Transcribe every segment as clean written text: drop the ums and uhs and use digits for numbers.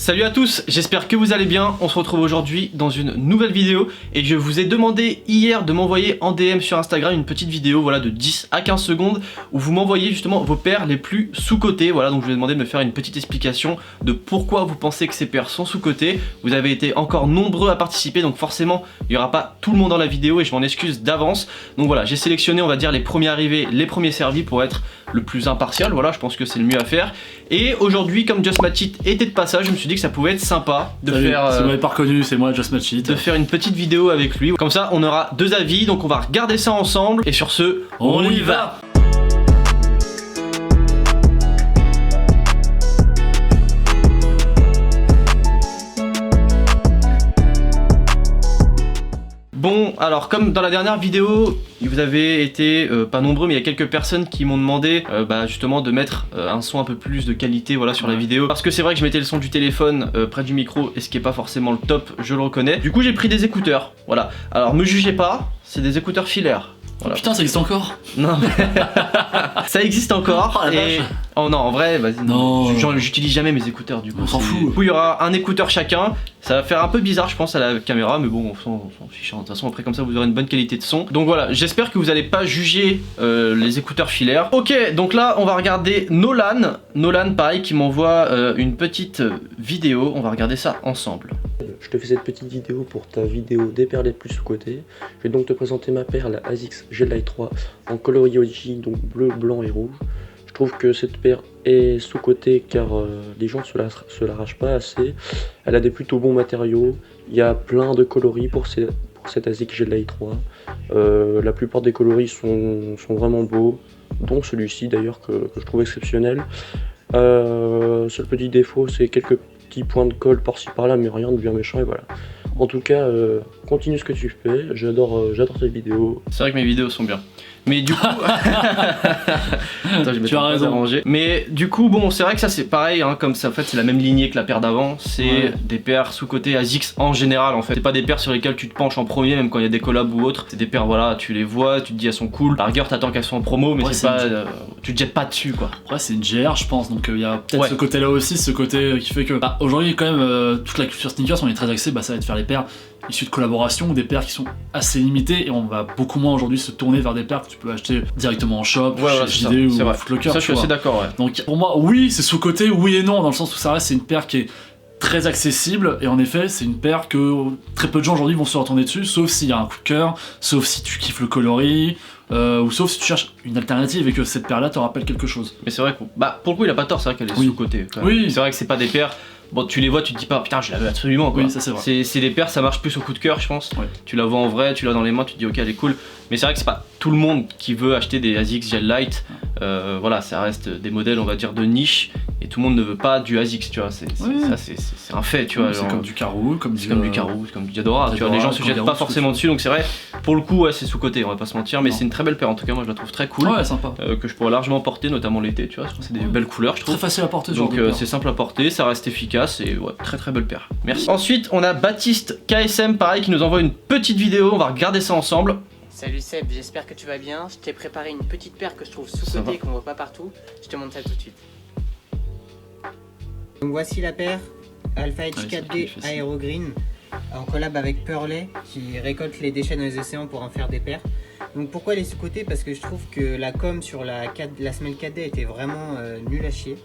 Salut à tous, j'espère que vous allez bien. On se retrouve aujourd'hui dans une nouvelle vidéo et je vous ai demandé hier de m'envoyer en DM sur Instagram une petite vidéo voilà, de 10 à 15 secondes où vous m'envoyez justement vos paires les plus sous-cotées. Voilà, donc je vous ai demandé de me faire une petite explication de pourquoi vous pensez que ces paires sont sous-cotées. Vous avez été encore nombreux à participer, donc forcément il n'y aura pas tout le monde dans la vidéo et je m'en excuse d'avance. Donc voilà, j'ai sélectionné on va dire les premiers arrivés, les premiers servis pour être le plus impartial. Voilà, je pense que c'est le mieux à faire. Et aujourd'hui, comme Just Match It était de passage, je me suis dit que ça pouvait être sympa de faire... Si vous m'avez pas reconnu, c'est moi Just Match It. De faire une petite vidéo avec lui. Comme ça, on aura deux avis, donc on va regarder ça ensemble. Et sur ce, on y va. Bon, alors comme dans la dernière vidéo, vous avez été pas nombreux, mais il y a quelques personnes qui m'ont demandé justement de mettre un son un peu plus de qualité voilà, sur la vidéo. Parce que c'est vrai que je mettais le son du téléphone près du micro, et ce qui est pas forcément le top, je le reconnais. Du coup j'ai pris des écouteurs, voilà. Alors me jugez pas, c'est des écouteurs filaires. Voilà. Putain, ça existe encore? Non, ça existe encore. Oh, et... oh non, en vrai, vas-y. Non. J'utilise jamais mes écouteurs du coup. On s'en fout. Du coup, il y aura un écouteur chacun. Ça va faire un peu bizarre, je pense, à la caméra, mais bon, on s'en fiche. De toute façon, après, comme ça, vous aurez une bonne qualité de son. Donc voilà, j'espère que vous n'allez pas juger les écouteurs filaires. Ok, donc là, on va regarder Nolan. Nolan, pareil, qui m'envoie une petite vidéo. On va regarder ça ensemble. Je te fais cette petite vidéo pour ta vidéo des perles les plus sous-cotées. Je vais donc te présenter ma paire, la ASICS G-Lite 3 en coloris OG, donc bleu, blanc et rouge. Je trouve que cette paire est sous-cotée car les gens se l'arrachent pas assez. Elle a des plutôt bons matériaux. Il y a plein de coloris pour cette ASICS G-Lite 3. La plupart des coloris sont vraiment beaux, dont celui-ci d'ailleurs que je trouve exceptionnel. Seul petit défaut, c'est quelques petits points de colle par-ci par-là, mais rien de bien méchant, et voilà. En tout cas, continue ce que tu fais, j'adore tes vidéos. C'est vrai que mes vidéos sont bien. Mais du coup... Attends, tu as raison. Mais du coup, bon, c'est vrai que ça c'est pareil, hein, comme ça en fait c'est la même lignée que la paire d'avant. C'est des paires sous-cotées ASICS en général en fait. C'est pas des paires sur lesquelles tu te penches en premier, même quand il y a des collabs ou autres. C'est des paires, voilà, tu les vois, tu te dis elles sont cool. Par rigueur, t'attends qu'elles soient en promo, mais c'est pas... tu te jettes pas dessus quoi. Après, c'est une GR, je pense, donc il y a peut-être ce côté-là aussi, ce côté qui fait que... aujourd'hui, quand même, toute la culture sneakers, on est très axé, ça va être faire les paires issues de collaboration ou des paires qui sont assez limitées, et on va beaucoup moins aujourd'hui se tourner vers des paires que tu peux acheter directement en shop, chez JD ou Foot Locker. Ça, je suis assez d'accord, ouais. Donc pour moi, oui, c'est sous-côté, oui et non, dans le sens où ça reste, c'est une paire qui est très accessible, et en effet c'est une paire que très peu de gens aujourd'hui vont se retourner dessus, sauf s'il y a un coup de cœur, sauf si tu kiffes le coloris, ou sauf si tu cherches une alternative et que cette paire là te rappelle quelque chose. Mais c'est vrai que pour le coup il a pas tort, c'est vrai qu'elle est sous-côté. Oui. C'est vrai que c'est pas des paires... Bon, tu les vois, tu te dis pas putain, je la veux absolument quoi. Oui, ça c'est vrai. C'est des paires, ça marche plus au coup de cœur, je pense. Ouais. Tu la vois en vrai, tu l'as dans les mains, tu te dis ok, elle est cool. Mais c'est vrai que c'est pas tout le monde qui veut acheter des ASICS G-Lite. Voilà, ça reste des modèles, on va dire, de niche. Et tout le monde ne veut pas du ASICS, tu vois. C'est un fait, tu vois. C'est comme du Karoo, comme du Karoo, comme du Diadora. Tu vois, les gens se jettent pas forcément dessus, donc c'est vrai. Pour le coup, ouais, c'est sous-côté, on va pas se mentir. Mais c'est une très belle paire, en tout cas, moi je la trouve très cool. Ouais, sympa. Que je pourrais largement porter, notamment l'été, tu vois. C'est des belles couleurs, je trouve. Très facile à porter, donc c'est simple à porter, ça reste efficace et ouais, très belle paire. Merci. Ensuite, on a Baptiste KSM, pareil, qui nous envoie une petite vidéo. On va regarder ça ensemble. Salut Seb, j'espère que tu vas bien. Je t'ai préparé une petite paire que je trouve sous-cotée et qu'on voit pas partout. Je te montre ça tout de suite. Donc voici la paire Alpha Edge 4D Aero Green en collab avec Pearley qui récolte les déchets dans les océans pour en faire des paires. Donc pourquoi elle est sous-cotée? Parce que je trouve que la com sur la semelle 4D était vraiment nulle à chier,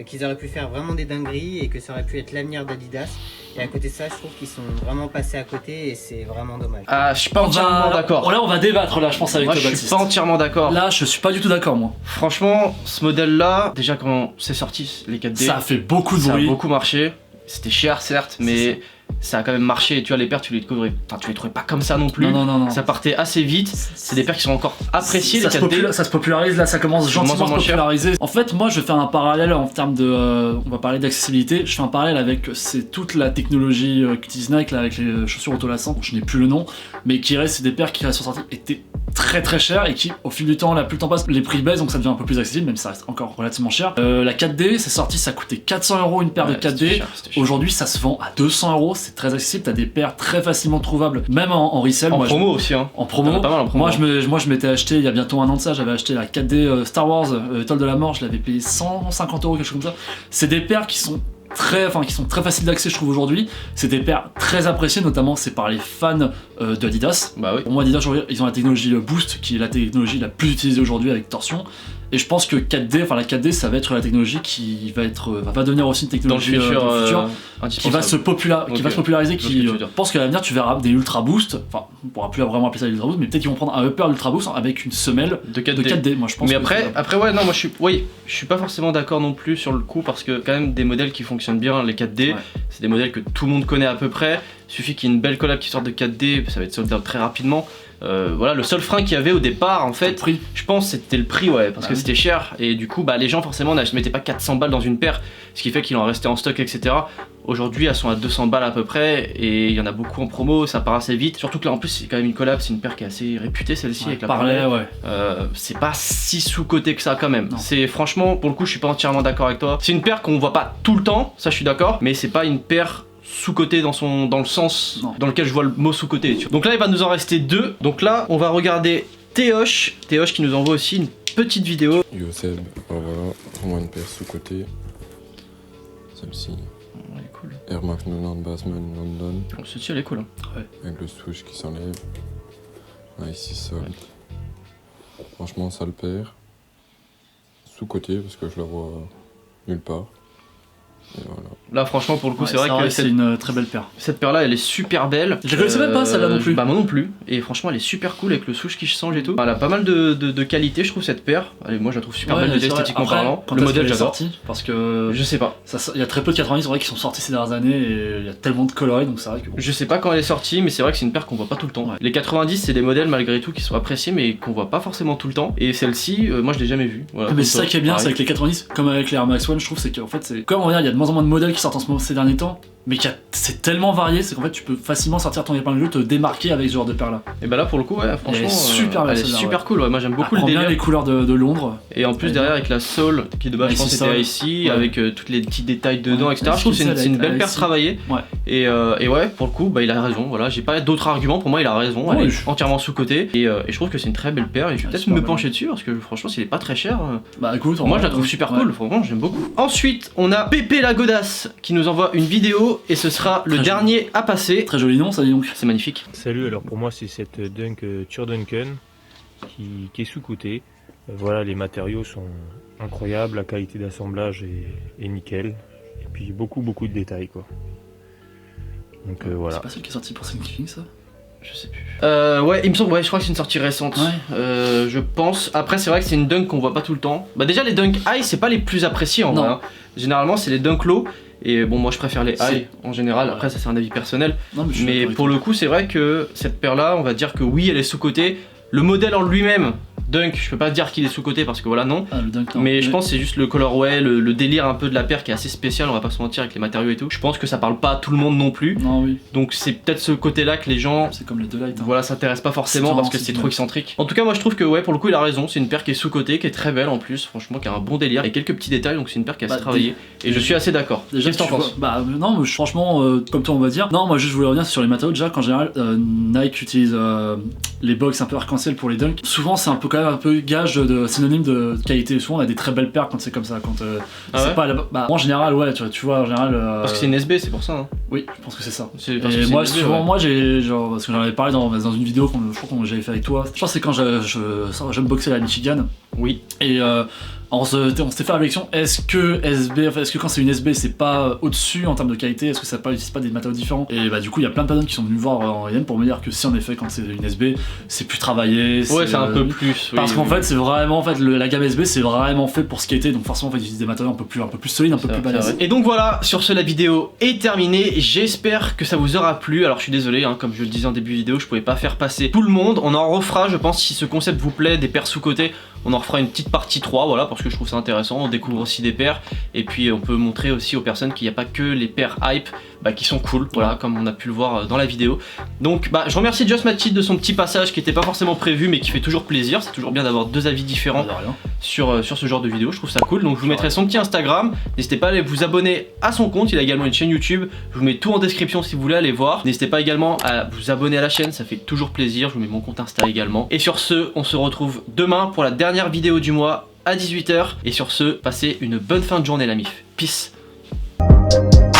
qu'ils auraient pu faire vraiment des dingueries et que ça aurait pu être l'avenir d'Adidas. Et à côté de ça, je trouve qu'ils sont vraiment passés à côté et c'est vraiment dommage. Ah, je suis pas entièrement d'accord. Là, on va débattre là, je pense, avec toi, Baptiste. Je suis pas entièrement d'accord. Là, je suis pas du tout d'accord, moi. Franchement, ce modèle-là, déjà quand c'est sorti, les 4D, ça a fait beaucoup de bruit. Ça a beaucoup marché. C'était cher, certes, mais ça a quand même marché. Et tu vois, les paires, tu les trouvais pas comme ça non plus. Non. Ça partait assez vite. C'est des paires qui sont encore appréciées. Ça se popularise, là, ça commence gentiment à se populariser. En fait, moi, je vais faire un parallèle en termes de... on va parler d'accessibilité. Je fais un parallèle avec toute la technologie qu'utilise Nike, là, avec les chaussures autolassantes. Je n'ai plus le nom, mais qui reste, c'est des paires qui, à sont sorties, étaient très chères et qui, au fil du temps, là, plus le temps passe, les prix baissent, donc ça devient un peu plus accessible, même si ça reste encore relativement cher. La 4D, c'est sorti, ça coûtait 400 € une paire de 4D. Aujourd'hui, ça se vend à 200 €. C'est très accessible, t'as des paires très facilement trouvables, même en resell. En promo aussi, hein. En promo. Pas mal en promo. Moi, je m'étais acheté il y a bientôt un an de ça, j'avais acheté la 4D Star Wars Étoile de la Mort, je l'avais payé 150 € quelque chose comme ça. C'est des paires qui sont qui sont très faciles d'accès je trouve aujourd'hui. C'est des paires très appréciées, notamment c'est par les fans de Adidas. Bah oui. Pour moi Adidas ils ont la technologie Boost qui est la technologie la plus utilisée aujourd'hui avec torsion. Et je pense que 4D, enfin la 4D ça va être la technologie qui va devenir aussi une technologie dans le futur, qui va se populariser, je pense qu'à l'avenir tu verras des Ultra Boost, enfin on pourra plus vraiment appeler ça des Ultra Boost, mais peut-être qu'ils vont prendre un upper Ultra Boost avec une semelle de 4D. Moi je pense. Mais après ouais non moi je suis pas forcément d'accord non plus sur le coup parce que quand même des modèles qui fonctionnent bien les 4D, c'est des modèles que tout le monde connaît à peu près. Il suffit qu'il y ait une belle collab qui sorte de 4D, ça va être sold out très rapidement. Voilà, le seul frein qu'il y avait au départ en fait, je pense c'était le prix parce que c'était cher et du coup les gens forcément ne mettaient pas 400 balles dans une paire, ce qui fait qu'il en restait en stock etc. Aujourd'hui elles sont à 200 balles à peu près et il y en a beaucoup en promo, ça part assez vite, surtout que là en plus c'est quand même une collab, c'est une paire qui est assez réputée celle-ci avec la Parley. C'est pas si sous-coté que ça quand même, c'est franchement pour le coup je suis pas entièrement d'accord avec toi, c'est une paire qu'on voit pas tout le temps, ça je suis d'accord, mais c'est pas une paire sous-côté dans le sens dans lequel je vois le mot sous-côté. Donc là il va nous en rester 2. Donc là on va regarder Théoche qui nous envoie aussi une petite vidéo. Yo Seb, voilà, pour moi une paire sous-côté. Celle-ci. Elle est cool. Air Max 90 Bassman London. Oh, celle-ci elle est cool. Ouais. Avec le swoosh qui s'enlève. Là ici solde. Franchement ça le perd. Sous-côté parce que je la vois nulle part. Et voilà. Là franchement pour le coup c'est vrai que c'est une très belle paire. Cette paire là elle est super belle. Je la connaissais même pas celle-là non plus. Bah moi non plus. Et franchement elle est super cool avec le swoosh qui change et tout. Elle a pas mal de qualité je trouve cette paire. Allez, moi je la trouve super belle esthétiquement parlant. Le modèle j'adore. Parce que je sais pas. Il y a très peu de 90 qui sont sortis ces dernières années et il y a tellement de coloris donc c'est vrai que bon. Je sais pas quand elle est sortie mais c'est vrai que c'est une paire qu'on voit pas tout le temps. Les 90 c'est des modèles malgré tout qui sont appréciés mais qu'on voit pas forcément tout le temps. Et celle-ci moi je l'ai jamais vue. Voilà, mais c'est ça qui est bien, c'est avec les 90 comme avec les Air Max One je trouve c'est qu'en fait c'est comme on regarde il y a de moins en moins de modèles qui sortent ces derniers temps, mais c'est tellement varié, c'est qu'en fait tu peux facilement sortir ton épingle du jeu, te démarquer avec ce genre de paire là. Et bah là pour le coup franchement elle est super cool, moi j'aime beaucoup le délire. Bien les couleurs de Londres. Et en plus derrière avec la sole qui de base je pense était ici, avec tous les petits détails dedans etc. Je trouve que c'est une belle paire travaillée. Et ouais pour le coup il a raison, voilà, j'ai pas d'autres arguments, pour moi il a raison, elle est entièrement sous-côté et je trouve que c'est une très belle paire et je vais peut-être me pencher dessus parce que franchement s'il est pas très cher, bah écoute, moi je la trouve super cool, franchement j'aime beaucoup. Ensuite on a Pépé la Godasse qui nous envoie une vidéo et ce sera le dernier à passer. Très joli nom ça dit donc. C'est magnifique. Salut, alors pour moi c'est cette Dunk Turduncan qui est sous-cotée. Voilà, les matériaux sont incroyables, la qualité d'assemblage est nickel. Et puis beaucoup de détails quoi. Donc voilà. C'est pas celle qui est sortie pour Thanksgiving ça? Je sais plus. Ouais, il me semble, je crois que c'est une sortie récente. Je pense. Après, c'est vrai que c'est une dunk qu'on voit pas tout le temps. Bah, déjà, les dunk high, c'est pas les plus appréciés en vrai. Hein. Généralement, c'est les dunk low. Et bon, moi je préfère les high en général. Après, ça c'est un avis personnel. Non, mais pour le coup, c'est vrai que cette paire là, on va dire que oui, elle est sous-cotée. Le modèle en lui-même. Dunk, je peux pas dire qu'il est sous-côté parce que voilà, non. Mais je pense que c'est juste le colorway, le délire un peu de la paire qui est assez spécial, on va pas se mentir avec les matériaux et tout. Je pense que ça parle pas à tout le monde non plus. Non, oui. Donc c'est peut-être ce côté-là que les gens, c'est comme les deux lights. Voilà, s'intéressent pas forcément parce que c'est trop excentrique. En tout cas, moi je trouve que ouais, pour le coup, il a raison. C'est une paire qui est sous-côté, qui est très belle en plus, franchement, qui a un bon délire et quelques petits détails. Donc c'est une paire qui a assez travaillé. Et je suis assez d'accord. Qu'est-ce que t'en penses? Bah non, mais franchement, comme toi on va dire. Non, moi juste je voulais revenir sur les matériaux. Déjà, qu'en général, Nike utilise les box un peu arc-en-ciel pour les dunks. Souvent, c'est un peu quand même un peu gage de synonyme de qualité. Souvent, on a des très belles paires quand c'est comme ça. Quand c'est pas moi en général, ouais, tu vois, en général. Parce que c'est une SB, c'est pour ça. Hein. Oui, je pense que c'est ça. Et moi, souvent, moi, j'ai genre parce que j'en avais parlé dans une vidéo je crois que j'avais fait avec toi. Je pense que c'est quand je me boxais à la Michigan. Oui. Et on s'était fait la réflexion, est-ce que quand c'est une SB c'est pas au-dessus en termes de qualité, est-ce que ça utilise pas des matériaux différents? Et bah du coup il y a plein de personnes qui sont venues voir en IM pour me dire que si en effet quand c'est une SB c'est plus travaillé. Ouais, c'est un peu plus. Parce qu'en fait c'est vraiment la gamme SB c'est vraiment fait pour skater, donc forcément en fait ils utilisent des matériaux un peu plus solides, un peu plus balancés. Et donc voilà, sur ce la vidéo est terminée, j'espère que ça vous aura plu. Alors je suis désolé, hein, comme je le disais en début de vidéo, je pouvais pas faire passer tout le monde, on en refera je pense si ce concept vous plaît, des paires sous-côté. On en refera une petite partie 3, voilà, parce que je trouve ça intéressant, on découvre aussi des paires, et puis on peut montrer aussi aux personnes qu'il n'y a pas que les paires hype qui sont cool, voilà, comme on a pu le voir dans la vidéo. Donc je remercie Just Matchit de son petit passage qui n'était pas forcément prévu, mais qui fait toujours plaisir, c'est toujours bien d'avoir deux avis différents sur ce genre de vidéo, je trouve ça cool. Donc je vous mettrai son petit Instagram, n'hésitez pas à aller vous abonner à son compte, il a également une chaîne YouTube, je vous mets tout en description si vous voulez aller voir. N'hésitez pas également à vous abonner à la chaîne, ça fait toujours plaisir, je vous mets mon compte Insta également. Et sur ce, on se retrouve demain pour la dernière vidéo du mois à 18 h. Et sur ce, passez une bonne fin de journée la MIF. Peace. Thank you.